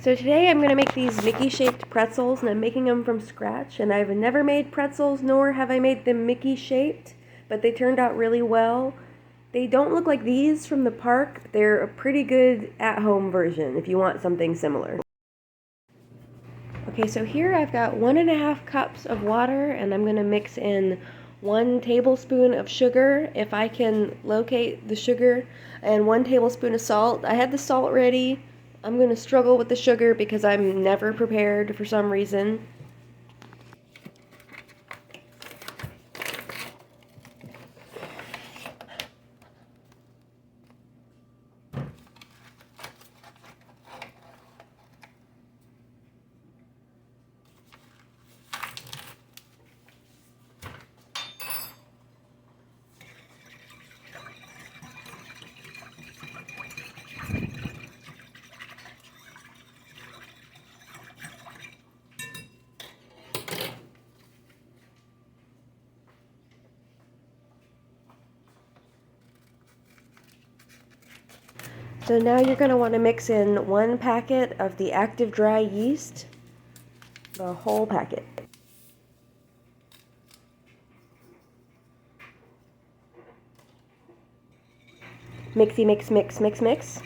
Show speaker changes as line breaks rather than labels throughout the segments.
So today I'm going to make these Mickey-shaped pretzels, and I'm making them from scratch. And I've never made pretzels, nor have I made them Mickey-shaped, but they turned out really well. They don't look like these from the park. They're a pretty good at-home version if you want something similar. Okay, so here I've got 1.5 cups of water, and I'm going to mix in 1 tablespoon of sugar, if I can locate the sugar, and 1 tablespoon of salt. I had the salt ready. I'm going to struggle with the sugar because I'm never prepared for some reason. So now you're going to want to mix in 1 packet of the active dry yeast, the whole packet. Mixy mix mix mix mix.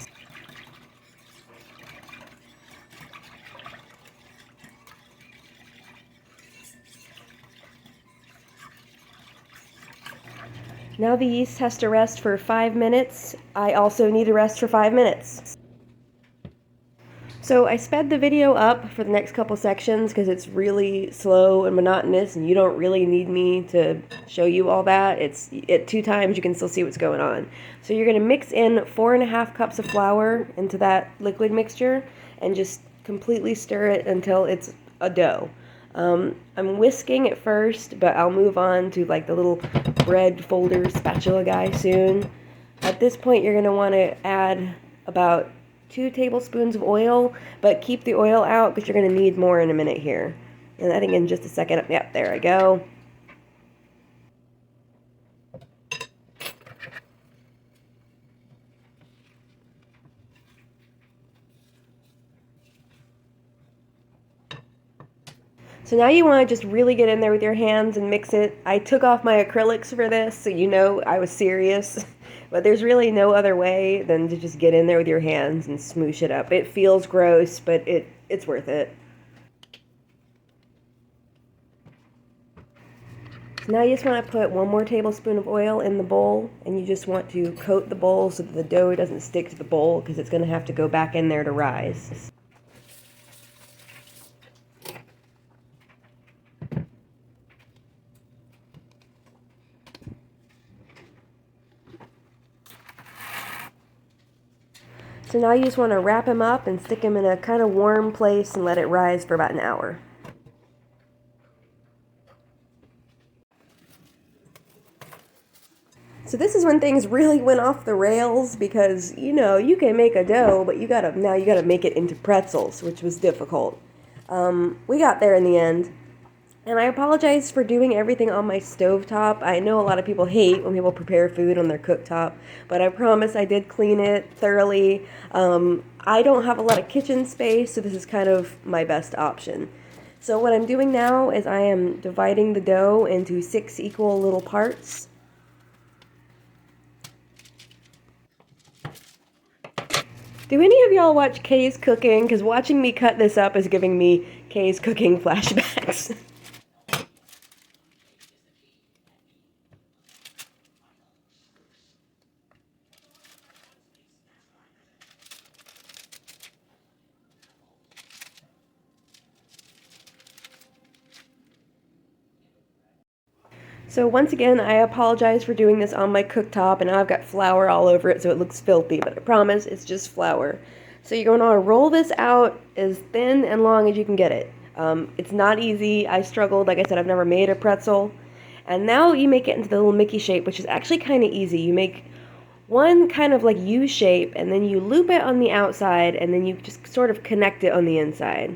Now the yeast has to rest for 5 minutes. I also need to rest for 5 minutes. So I sped the video up for the next couple sections because it's really slow and monotonous, and you don't really need me to show you all that. It's at 2 times you can still see what's going on. So you're going to mix in 4.5 cups of flour into that liquid mixture and just completely stir it until it's a dough. I'm whisking at first, but I'll move on to like the little bread folder spatula guy soon. At this point, you're going to want to add about 2 tablespoons of oil, but keep the oil out because you're going to need more in a minute here. And I think in just a second, yep, there I go. So now you want to just really get in there with your hands and mix it. I took off my acrylics for this, so you know I was serious. But there's really no other way than to just get in there with your hands and smoosh it up. It feels gross, but it's worth it. So now you just want to put 1 more tablespoon of oil in the bowl, and you just want to coat the bowl so that the dough doesn't stick to the bowl because it's going to have to go back in there to rise. So now you just want to wrap them up and stick them in a kind of warm place and let it rise for about an hour. So this is when things really went off the rails because, you know, you can make a dough, but now you gotta make it into pretzels, which was difficult. We got there in the end. And I apologize for doing everything on my stovetop. I know a lot of people hate when people prepare food on their cooktop, but I promise I did clean it thoroughly. I don't have a lot of kitchen space, so this is kind of my best option. So what I'm doing now is I am dividing the dough into 6 equal little parts. Do any of y'all watch Kay's Cooking? Because watching me cut this up is giving me Kay's Cooking flashbacks. So once again, I apologize for doing this on my cooktop, and now I've got flour all over it so it looks filthy, but I promise it's just flour. So you're going to want to roll this out as thin and long as you can get it. It's not easy. I struggled. Like I said, I've never made a pretzel. And now you make it into the little Mickey shape, which is actually kind of easy. You make one kind of like U shape, and then you loop it on the outside, and then you just sort of connect it on the inside.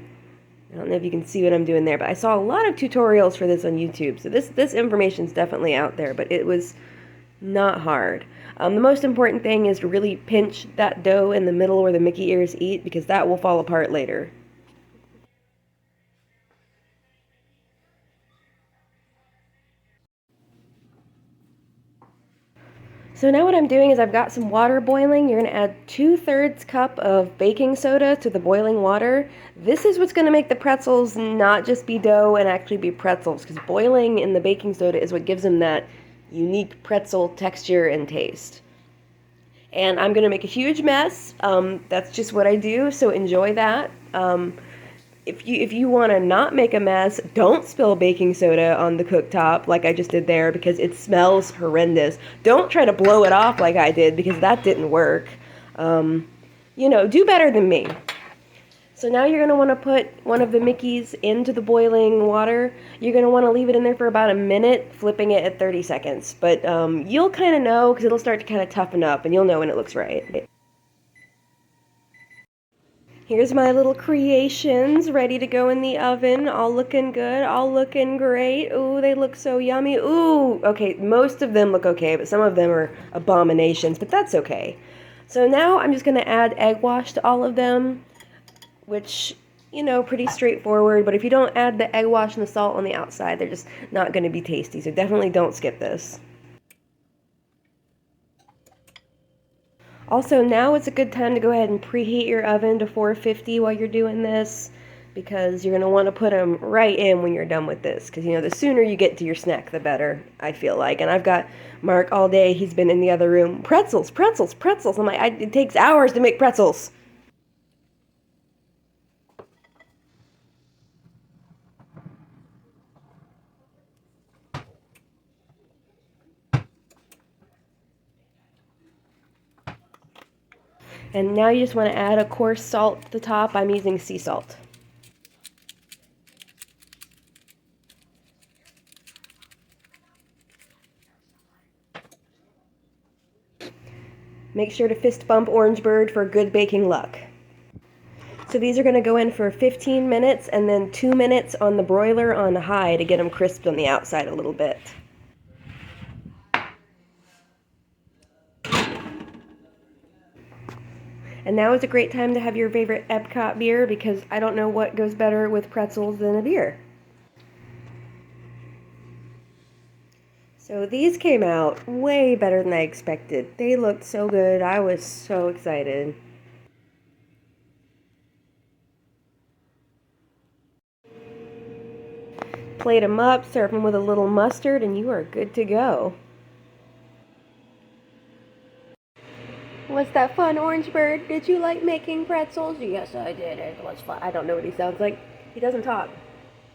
I don't know if you can see what I'm doing there, but I saw a lot of tutorials for this on YouTube, so this information is definitely out there, but it was not hard. The most important thing is to really pinch that dough in the middle where the Mickey ears eat, because that will fall apart later. So now what I'm doing is I've got some water boiling. You're going to add 2/3 cup of baking soda to the boiling water. This is what's going to make the pretzels not just be dough and actually be pretzels, because boiling in the baking soda is what gives them that unique pretzel texture and taste. And I'm going to make a huge mess. That's just what I do, so enjoy that. If you want to not make a mess, don't spill baking soda on the cooktop like I just did there, because it smells horrendous. Don't try to blow it off like I did, because that didn't work. Do better than me. So now you're going to want to put one of the Mickeys into the boiling water. You're going to want to leave it in there for about a minute, flipping it at 30 seconds. But you'll kind of know, because it'll start to kind of toughen up, and you'll know when it looks right. Here's my little creations ready to go in the oven, all looking good, all looking great. Ooh, they look so yummy. Ooh, okay, most of them look okay, but some of them are abominations, but that's okay. So now I'm just going to add egg wash to all of them, which, pretty straightforward, but if you don't add the egg wash and the salt on the outside, they're just not going to be tasty, so definitely don't skip this. Also, now it's a good time to go ahead and preheat your oven to 450 while you're doing this, because you're going to want to put them right in when you're done with this, because, the sooner you get to your snack, the better, I feel like. And I've got Mark all day. He's been in the other room. Pretzels, pretzels, pretzels. I'm like, it takes hours to make pretzels. And now you just want to add a coarse salt to the top. I'm using sea salt. Make sure to fist bump Orange Bird for good baking luck. So these are going to go in for 15 minutes and then 2 minutes on the broiler on high to get them crisped on the outside a little bit. And now is a great time to have your favorite Epcot beer, because I don't know what goes better with pretzels than a beer. So these came out way better than I expected. They looked so good. I was so excited. Plate them up, serve them with a little mustard, and you are good to go. Was that fun, Orange Bird? Did you like making pretzels? Yes, I did. It was fun. I don't know what he sounds like. He doesn't talk.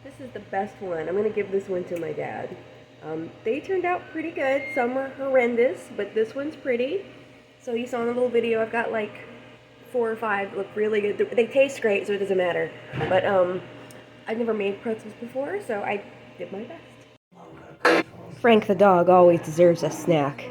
This is the best one. I'm going to give this one to my dad. They turned out pretty good. Some were horrendous, but this one's pretty. So you saw in the little video, I've got like 4 or 5 look really good. They taste great, so it doesn't matter. But I've never made pretzels before, so I did my best. Frank the dog always deserves a snack.